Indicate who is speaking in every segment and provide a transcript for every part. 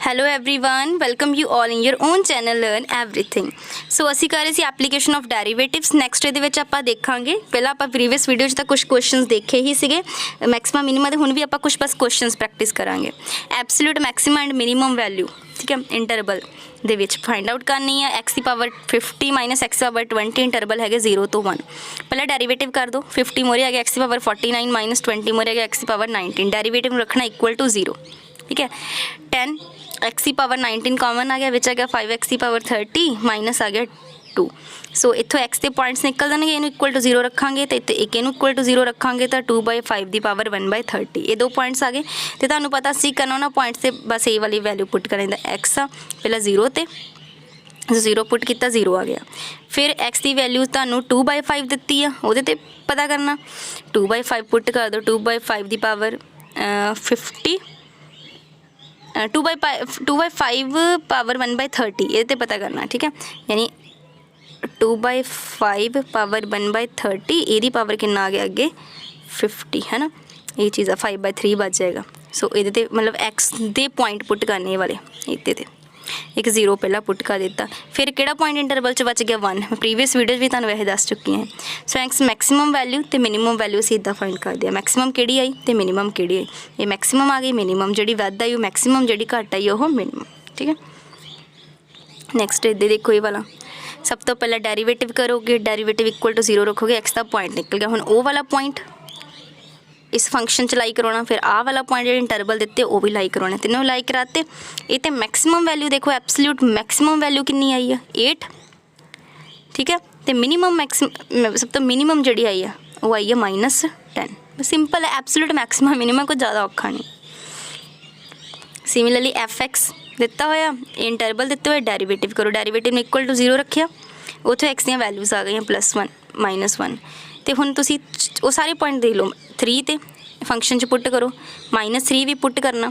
Speaker 1: Hello everyone, welcome you all in your own channel learn everything. So ਅਸੀਂ ਕਰ ਰਹੇ ਸੀ ਐਪਲੀਕੇਸ਼ਨ ਆਫ ਡੈਰੀਵੇਟਿਵਸ। ਨੈਕਸਟ ਇਹਦੇ ਵਿੱਚ ਆਪਾਂ ਦੇਖਾਂਗੇ, ਪਹਿਲਾਂ ਆਪਾਂ ਪ੍ਰੀਵੀਅਸ ਵੀਡੀਓ 'ਚ ਤਾਂ ਕੁਝ ਕੁਐਸਚਨਸ ਦੇਖੇ ਹੀ ਸੀਗੇ ਮੈਕਸਿਮਮ ਮਿਨੀਮਮ ਦੇ, ਹੁਣ ਵੀ ਆਪਾਂ ਕੁਝ ਬਸ ਕੁਐਸਚਨਸ ਪ੍ਰੈਕਟਿਸ ਕਰਾਂਗੇ। Absolute maximum and minimum value, ਠੀਕ ਹੈ, ਇੰਟਰਵਲ ਦੇ ਵਿੱਚ ਫਾइंड आउट करनी है। एक्स की पावर 50 माइनस एक्स की पावर 20 इंटरवल है 0 तो 1। पहले डेरीवेटिव कर दो। 50 मोरे आ गया एक्स की पावर 49 माइनस 20 मोरे आ गया एक्स की पावर 19। डेरीवेटिव रखना इक्वल टू 0, ठीक है। 10 एक्स की पावर 19 कॉमन आ गया, विच आ गया 5 एक्स की पावर 30 माइनस आ गया 2। सो इत्थों एक्स के पॉइंट्स निकल जाएंगे, इनू इक्वल टू 0 रखांगे तो इत्थे एक इनू इक्वल टू 0 रखांगे तो 2/5 की पावर 1/30। ये दो पॉइंट्स आ गए तो तुहानूं पता सी करना ना पॉइंट्स से बस ए वाली वैल्यू पुट करें। एक्स आ पहला 0 ते 0 पुट किया 0 आ गया। फिर एक्स की वैल्यू तुहानूं 2/5 दित्ती है, उहदे ते पता करना 2/5 पुट कर दो। 2/5 की पावर 50 2/5 पावर 1/30 ये तो पता करना, ठीक है। यानी 2/5 पावर 1/30 ये पावर कितना आ गया अगे 50, है ना। ये चीज़ है 5/3 बच जाएगा। सो ये मतलब एक्स दे पॉइंट पुट करने वाले इतने एक 0 पहला पुट कर दिता। फिर किहड़ा पॉइंट इंटरवल च बच गया 1। प्रीवियस वीडियो भी तुहानूं वैसे दस चुकी हैं। सो एक्स मैक्सिमम वैल्यू तो मिनीमम वैल्यू असीं इदां फाइंड करदे आ। मैक्सिमम किहड़ी आई तो मिनीमम किहड़ी आई। ये मैक्सिमम आ गई, मिनीमम जिहड़ी वध आई वो मैक्सिमम, जिहड़ी घट आई वो मिनीमम, ठीक है। नैक्सट इधर देखो ये वाला, सब तो पहले डेरीवेटिव करोगे, डेरीवेटिव इक्वल टू 0 रखोगे, एक्स का पॉइंट निकल गया। हुण वो वाला पॉइंट इस फंक्शन च लाई करवाना, फिर आ वाला पॉइंट जो इंटरवल दिते वो भी लाई करवाने, तीनों लाई कराते। ये तो मैक्सिमम वैल्यू देखो, एब्सोल्यूट मैक्सिमम वैल्यू कितनी आई है 8, ठीक है। तो मिनीमम सब तो मिनीमम जी आई है वो आई है -10। सिंपल है, एब्सोल्यूट मैक्सिमम मिनीमम कुछ ज़्यादा औखा नहीं। सिमिलरली एफ एक्स दिता होया, इंटरवल दिते हुए डेरीवेटिव करो, डेरीवेटिव ने इक्वल टू 0 रखिया, उतो एक्स दी वैल्यूज़ आ गई +1 -1। तो हुण तुसीं वो सारे पॉइंट देख लो। 3 ते फंक्शन च पुट करो, -3 भी पुट करना,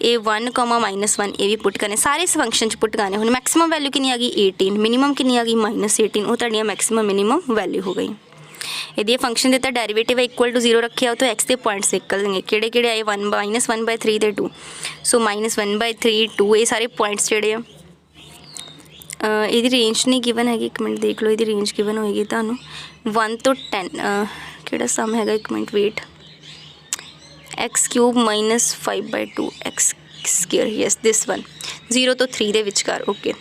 Speaker 1: ए 1, -1 ये भी पुट करने, सारे इस फंक्शन च पुट करने। हुण मैक्सिमम वैल्यू कितनी आ गई 18, मिनीमम कितनी आ गई -18, वो तुहाडियां मैक्सिमम मिनीमम वैल्यू हो गई। यदि फंक्शन दिता डेरीवेटिव है इक्वल टू 0 रखिया, तो एक्स के पॉइंट्स निकल देंगे किहड़े किहड़े आए -1/3 ते 2। सो -1/3 2 ये सारे पॉइंट्स जिहड़े आ ਇਹਦੀ रेंज नहीं गिवन हैगी। एक मिनट देख लो, ਇਹਦੀ रेंज गिवन होएगी ਤੁਹਾਨੂੰ 1 तो 10 ਕਿਹੜਾ ਸਮ ਹੈਗਾ, एक minute wait. x³ - 5/2 x², yes this one 0 तो 3 ਦੇ ਵਿਚਕਾਰ। ओके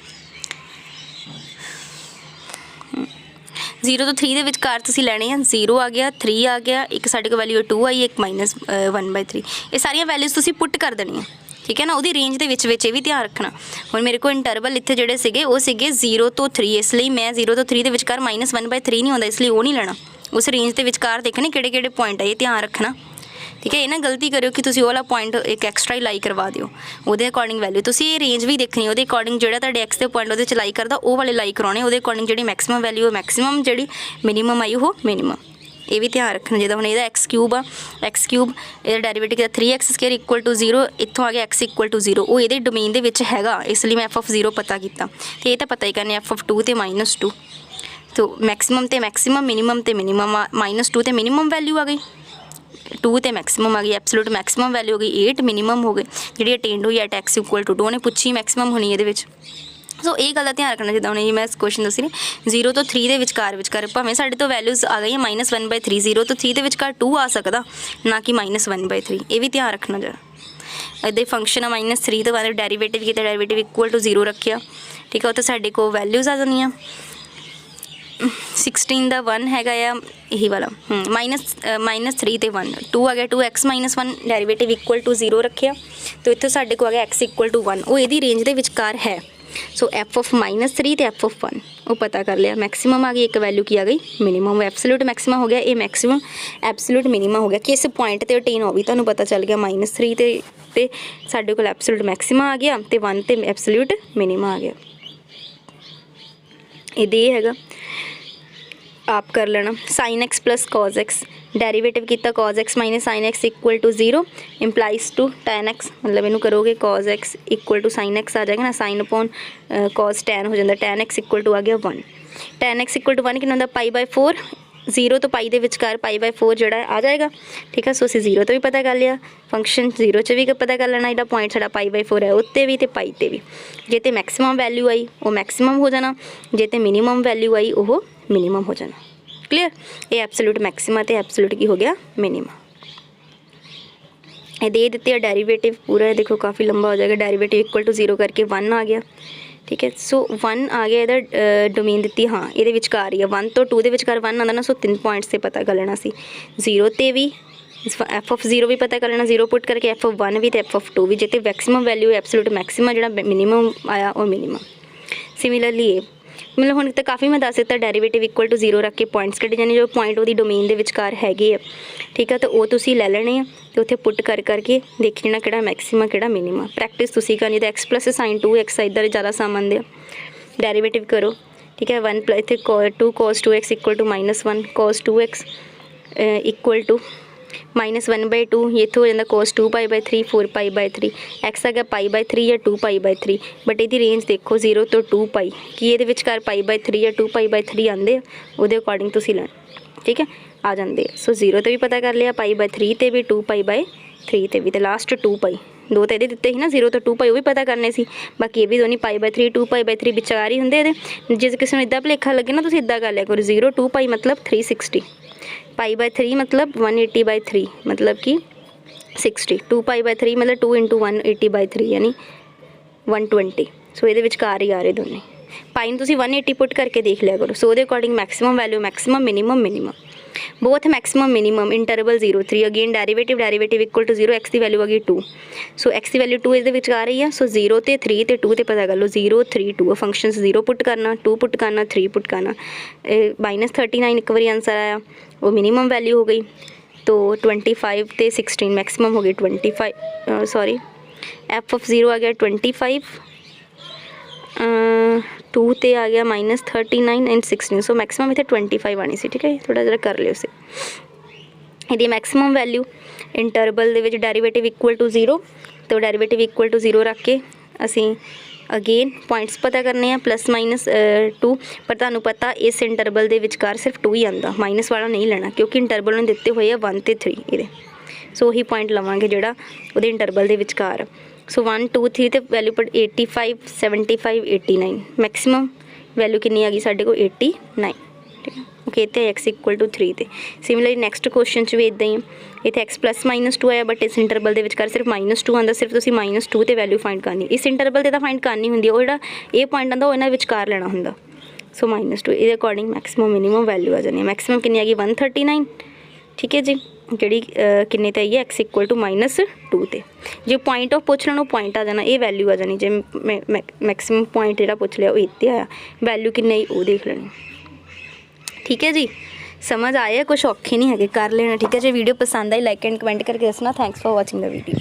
Speaker 1: 0 तो 3 ਦੇ ਵਿਚਕਾਰ ਤੁਸੀਂ ਲੈਣੇ ਆ। 0 ਆ ਗਿਆ, 3 ਆ ਗਿਆ, ਇੱਕ ਸਾਡੇ ਕੋਲ ਵੈਲਿਊ 2 आई, एक -1/3। ਇਹ ਸਾਰੀਆਂ ਵੈਲਿਊਜ਼ ਤੁਸੀਂ ਪੁੱਟ ਕਰ ਦੇਣੀਆਂ, ठीक है ना। वो रेंज के भी ध्यान रखना। हुण मेरे को इंटरवल इत्थे जिहड़े सीगे वो सीगे 0 तो 3, इसलिए मैं 0 तो 3 के विचकार -1/3 नहीं होंदा, इसलिए वो नहीं लेना। उस रेंज के विचकार देखने किहड़े किहड़े पॉइंट है, ये ध्यान रखना, ठीक है। ये ना गलती करो कि तुसीं वाला पॉइंट एक एक्सट्रा ही लाई करवा दिओ, उहदे अकॉर्डिंग वैल्यू तुसीं ये रेंज भी देखनी, उहदे अकॉर्डिंग जिहड़ा तुहाडे एक्स दे पॉइंट उहदे च लाई करदा वो वाले लाई करवाने, उहदे अकॉर्डिंग जिहड़ी मैक्सिमम वैल्यू मैक्सिमम, जिहड़ी मिनीमम आई वो मिनीमम। ये भी ध्यान रखना। जिदा हम यदा x³ ये डेरीवेटिव 3x² इक्वल टू 0, इत्थों आ गया x इक्वल टू 0, वो ये डोमेन दे विच हैगा, इसलिए मैं f(0) पता किया। तो ये तो पता ही करने f(2) ते -2। तो मैक्सिमम ते मैक्सिमम, मिनीमम ते मिनीमम, -2 ते मिनीमम वैल्यू आ गई, 2 ते मैक्सिमम आ गई, एब्सोल्यूट मैक्सिमम वैल्यू हो गई 8, मिनीमम हो गई जी अटेंड हुई एट x इक्वल टू 2 ने पूछी मैक्सिमम होनी ये। सो ये गल का ध्यान रखना। जिदा हुणे मैं क्वेश्चन दस रही 0 तो 3 के विचकार भावें साडे तो वैल्यूज़ आ गई -1/3, 0 तो 3 के विचकार 2 आ सकता, ना कि -1/3। ये भी ध्यान रखना जरा। इधर फंक्शन है -3 तो बाद डेरीवेटिव किया, डेरीवेटिव इक्वल टू 0 रखिया, ठीक है। तो साडे को वैल्यूज़ आ जानियां 16 का 1 हैगा या यही वाला -3 ते 1, 2 आ गया 2x - 1, डेरीवेटिव इक्वल टू 0 रखिया, तो इत्थों साडे को आ गया x इक्वल टू 1, वो यदी रेंज के विचकार है। सो f(-3) तो f(1) वो पता कर लिया। मैक्सिमम आ गई, एक वैल्यू की आ गई मिनीमम, एब्सोल्यूट मैक्सिमम हो गया, ये मैक्सिमम एब्सोल्यूट मिनीमम हो गया। किस पॉइंट ते अटेन हो भी तुहानूं पता चल गया। -3 ते साडे कोल एब्सोल्यूट मैक्सिमम आ गया, तो 1 ते एब्सोल्यूट मिनीमम आ गया। ये हैगा, आप कर लेना। sin x + cos x, derivative किया cos x - sin x equal to 0 implies to tan x, मतलब इनू करोगे cos x equal to sin x आ जाएगा ना, sin अपॉन cos tan हो जाता, tan x इक्वल टू आ गया 1, tan x इक्वल टू 1 कितना होंदा π/4, 0 ਤੋਂ ਪਾਈ ਦੇ ਵਿਚਕਾਰ π/4 ਜਿਹੜਾ ਆ ਜਾਏਗਾ। ਠੀਕ ਹੈ, ਸੋ ਅਸੀਂ 0 ਤੋਂ ਵੀ ਪਤਾ ਕਰ ਲਿਆ, ਫੰਕਸ਼ਨ 0 'ਚ ਵੀ ਪਤਾ ਕਰ ਲੈਣਾ, ਜਿਹੜਾ ਪੁਆਇੰਟ ਸਾਡਾ π/4 ਹੈ ਉੱਤੇ ਵੀ ਅਤੇ ਪਾਈ 'ਤੇ ਵੀ। ਜੇ ਤੇ ਮੈਕਸਿਮਮ ਵੈਲਿਊ ਆਈ ਉਹ ਮੈਕਸਿਮਮ ਹੋ ਜਾਣਾ, ਜੇ ਤੇ ਮਿਨੀਮਮ ਵੈਲਿਊ ਆਈ ਉਹ ਮਿਨੀਮਮ ਹੋ ਜਾਣਾ। ਕਲੀਅਰ, ਇਹ ਐਬਸੋਲੂਟ ਮੈਕਸਿਮਾ ਤੇ ਐਬਸੋਲੂਟ ਕੀ ਹੋ ਗਿਆ, ਮਿਨੀਮਮ। ਇਹ ਦੇ ਦਿੱਤੇ ਆ ਡੈਰੀਵੇਟਿਵ ਪੂਰਾ, ਦੇਖੋ ਕਾफ़ी ਲੰਬਾ ਹੋ ਜਾਏਗਾ। ਡੈਰੀਵੇਟਿਵ ਇਕੁਅਲ ਟੂ 0 ਕਰਕੇ 1 ਆ ਗਿਆ। ਠੀਕ ਹੈ, ਸੋ 1 ਆ ਗਿਆ, ਇਹਦਾ ਡੋਮੇਨ ਦਿੱਤੀ, ਹਾਂ ਇਹਦੇ ਵਿਚਕਾਰ ਹੀ ਆ, 1 ਤੋਂ 2 ਦੇ ਵਿਚਕਾਰ 1 ਆਉਂਦਾ ਨਾ, ਸੋ 3 ਪੁਆਇੰਟਸ 'ਤੇ ਪਤਾ ਕਰ ਲੈਣਾ ਸੀ। 0 'ਤੇ ਵੀ f(0) ਵੀ ਪਤਾ ਕਰ ਲੈਣਾ, 0 ਪੁੱਟ ਕਰਕੇ f(1) ਵੀ ਅਤੇ f(2) ਵੀ। ਜੇ ਤੇ ਮੈਕਸਿਮਮ ਵੈਲਿਊ ਐਬਸੋਲੂਟ ਮੈਕਸਿਮਮ, ਜਿਹੜਾ ਮਿਨੀਮਮ ਆਇਆ ਉਹ ਮਿਨੀਮਮ। ਸਿਮਿਲਰਲੀ ਇਹ ਮਤਲਬ ਹੁਣ ਤਾਂ ਕਾਫੀ ਮੈਂ ਦੱਸ ਦਿੱਤਾ, ਡੈਰੀਵੇਟਿਵ ਇਕੁਅਲ ਟੂ 0 ਰੱਖ ਕੇ ਪੁਆਇੰਟਸ ਕੱਢੇ ਜਾਣੇ, ਜੋ ਪੁਆਇੰਟ ਉਹਦੀ ਡੋਮੇਨ ਦੇ ਵਿਚਕਾਰ ਹੈਗੇ ਆ। ਠੀਕ ਆ, ਤਾਂ ਉਹ ਤੁਸੀਂ ਲੈ ਲੈਣੇ ਆ ਅਤੇ ਉੱਥੇ ਪੁੱਟ ਕਰਕੇ ਦੇਖੀ ਜਾਣਾ ਕਿਹੜਾ ਮੈਕਸਿਮਮ ਕਿਹੜਾ ਮਿਨੀਮਮ। ਪ੍ਰੈਕਟਿਸ ਤੁਸੀਂ ਕਰਨੀ, ਤਾਂ x + sin 2x ਇੱਧਰ ਜ਼ਿਆਦਾ ਸਮ ਆਉਂਦੇ ਆ। ਡੈਰੀਵੇਟਿਵ ਕਰੋ। ਠੀਕ ਹੈ, 1 ਇੱਥੇ 2 cos 2x equal to -1 cos 2x equal to -1/2, ਇੱਥੋਂ ਹੋ ਜਾਂਦਾ cos 2π/3 4π/3, x ਆ ਗਿਆ π/3 ਜਾਂ 2π/3, ਬਟ ਇਹਦੀ ਰੇਂਜ ਦੇਖੋ 0 ਤੋਂ 2π, ਕੀ ਇਹਦੇ ਵਿਚਕਾਰ π/3 ਜਾਂ 2π/3 ਆਉਂਦੇ ਆ, ਉਹਦੇ ਅਕੋਰਡਿੰਗ ਤੁਸੀਂ ਲੈਣਾ। ਠੀਕ ਹੈ, ਆ ਜਾਂਦੇ ਆ। ਸੋ 0 ਤੇ ਵੀ ਪਤਾ ਕਰ ਲਿਆ, π/3 ਤੇ ਵੀ 2π/3 ਤੇ ਵੀ, ਤੇ ਲਾਸਟ 2π, ਦੋ ਤਾਂ ਇਹਦੇ ਦਿੱਤੇ ਸੀ ਨਾ 0 ਤੋਂ 2π, ਉਹ ਵੀ ਪਤਾ ਕਰਨੇ ਸੀ। ਬਾਕੀ ਇਹ ਵੀ ਦੋਨੀ π/3 2π/3 ਵਿਚਕਾਰ ਹੀ ਹੁੰਦੇ ਇਹਦੇ। ਜੇ ਕਿਸੇ ਨੂੰ ਇੱਦਾਂ ਭੁਲੇਖਾ ਲੱਗੇ ਨਾ, ਤੁਸੀਂ ਇੱਦਾਂ ਕਰ ਲਿਆ ਕਰੋ, 0 2π ਮਤਲਬ 360, π/3 ਮਤਲਬ 180/3 ਮਤਲਬ ਕਿ 60, 2π/3 ਮਤਲਬ 2 × 180/3 ਯਾਨੀ 120। ਸੋ ਇਹਦੇ ਵਿਚਕਾਰ ਹੀ ਆ ਰਹੇ ਦੋਨੇ। ਪਾਈ ਨੂੰ ਤੁਸੀਂ 180 ਪੁੱਟ ਕਰਕੇ ਦੇਖ ਲਿਆ ਕਰੋ। ਸੋ ਉਹਦੇ according maximum value maximum, minimum minimum, both maximum minimum, interval 0 3 again derivative equal to 0, x the value ਆ ਗਈ 2, ਸੋ x ਦੀ ਵੈਲਿਊ 2 ਇਹਦੇ ਵਿੱਚ ਆ ਰਹੀ ਆ। ਸੋ 0 ਤੇ 3 ਤੇ 2 ਤੇ ਪਤਾ ਕਰ ਲਓ, 0 3 2 ਫੰਕਸ਼ਨਸ 0 ਪੁੱਟ ਕਰਨਾ, 2 ਪੁੱਟ ਕਰਨਾ, 3 ਪੁੱਟ ਕਰਨਾ। -39 ਇੱਕ ਵਾਰੀ ਆਂਸਰ ਆਇਆ, ਉਹ ਮਿਨੀਮਮ ਵੈਲਿਊ ਹੋ ਗਈ। ਤੋ 25 ਤੇ 16 ਮੈਕਸਿਮਮ ਹੋ ਗਈ 25, ਸੌਰੀ f(0) ਆ ਗਿਆ 25, 2 ਤੇ ਆ ਗਿਆ -39 ਐਂਡ 16, ਸੋ ਮੈਕਸਿਮਮ ਇੱਥੇ 25 ਆਣੀ ਸੀ। ਠੀਕ ਹੈ, ਥੋੜ੍ਹਾ ਜਿਹਾ ਕਰ ਲਿਓ ਸੀ। ਇਹਦੀ ਮੈਕਸਿਮਮ ਵੈਲਿਊ ਇੰਟਰਵਲ ਦੇ ਵਿੱਚ ਡੈਰੀਵੇਟਿਵ ਇਕੁਅਲ ਟੂ 0, ਅਤੇ ਡੈਰੀਵੇਟਿਵ ਇਕੁਅਲ ਟੂ 0 ਰੱਖ ਕੇ ਅਸੀਂ ਅਗੇਨ ਪੁਆਇੰਟਸ ਪਤਾ ਕਰਨੇ ਆ, +-2, ਪਰ ਤੁਹਾਨੂੰ ਪਤਾ ਇਸ ਇੰਟਰਵਲ ਦੇ ਵਿਚਕਾਰ ਸਿਰਫ 2 ਹੀ ਆਉਂਦਾ, ਮਾਈਨਸ ਵਾਲਾ ਨਹੀਂ ਲੈਣਾ, ਕਿਉਂਕਿ ਇੰਟਰਵਲ ਨੂੰ ਦਿੱਤੇ ਹੋਏ ਆ 1 ਤੇ 3 ਇਹਦੇ। ਸੋ ਉਹੀ ਪੁਆਇੰਟ ਲਵਾਂਗੇ ਜਿਹੜਾ ਉਹਦੇ ਇੰਟਰਵਲ ਦੇ ਵਿਚਕਾਰ। ਸੋ 1 2 3 ਤੇ ਵੈਲਿਊ ਪਰ 85 75 89, ਮੈਕਸਿਮਮ ਵੈਲਿਊ ਕਿੰਨੀ ਆ ਗਈ ਸਾਡੇ ਕੋਲ 89। ਠੀਕ ਹੈ, ਓਕੇ, ਇੱਥੇ x ਇਕੁਅਲ ਟੂ 3 ਤੇ। ਸਿਮਿਲਰਲੀ ਨੈਕਸਟ ਕੁਐਸਚਨ 'ਚ ਵੀ ਇੱਦਾਂ ਹੀ, ਇੱਥੇ x +-2 ਆਇਆ, ਬਟ ਇਸ ਇੰਟਰਵਲ ਦੇ ਵਿਚਕਾਰ ਸਿਰਫ -2 ਆਉਂਦਾ, ਸਿਰਫ ਤੁਸੀਂ -2 ਤੇ ਵੈਲਿਊ ਫਾਈਂਡ ਕਰਨੀ। ਇਸ ਇੰਟਰਵਲ 'ਤੇ ਤਾਂ ਫਾਈਂਡ ਕਰਨੀ ਹੁੰਦੀ, ਉਹ ਜਿਹੜਾ ਇਹ ਪੁਆਇੰਟ ਆਉਂਦਾ ਉਹ ਇਹਨਾਂ ਵਿਚਕਾਰ ਲੈਣਾ ਹੁੰਦਾ। ਸੋ -2 ਇਹਦੇ ਅਕੋਰਡਿੰਗ ਮੈਕਸਿਮਮ ਮਿਨੀਮਮ ਵੈਲਿਊ ਆ ਜਾਣੀ ਹੈ। ਮੈਕਸਿਮਮ ਕਿੰਨੀ ਆ ਗਈ 139। ਠੀਕ ਹੈ ਜੀ, ਜਿਹੜੀ ਕਿੰਨੇ 'ਤੇ ਆਈ ਹੈ, x ਇਕੁਅਲ ਟੂ -2 ਤੇ। ਜੇ ਪੁਆਇੰਟ ਆਫ ਪੁੱਛ ਲੈਣਾ, ਉਹ ਪੁਆਇੰਟ ਆ ਜਾਣਾ, ਇਹ ਵੈਲਿਊ ਆ ਜਾਣੀ। ਜੇ ਮੈਕਸਿਮਮ ਪੁਆਇੰਟ ਜਿਹੜਾ ਪੁੱਛ ਲਿਆ ਉਹ ਇੱਥੇ ਆਇਆ, ਵੈਲਿਊ ਕਿੰਨੀ ਆਈ ਉਹ ਦੇਖ ਲੈਣੀ। ਠੀਕ ਹੈ ਜੀ, ਸਮਝ ਆਇਆ, ਕੁਛ ਔਖੇ ਨਹੀਂ ਹੈਗੇ, ਕਰ ਲੈਣਾ। ਠੀਕ ਹੈ, ਜੇ ਵੀਡੀਓ ਪਸੰਦ ਆਈ ਲਾਈਕ ਐਂਡ ਕਮੈਂਟ ਕਰਕੇ ਦੱਸਣਾ। Thanks for watching the video.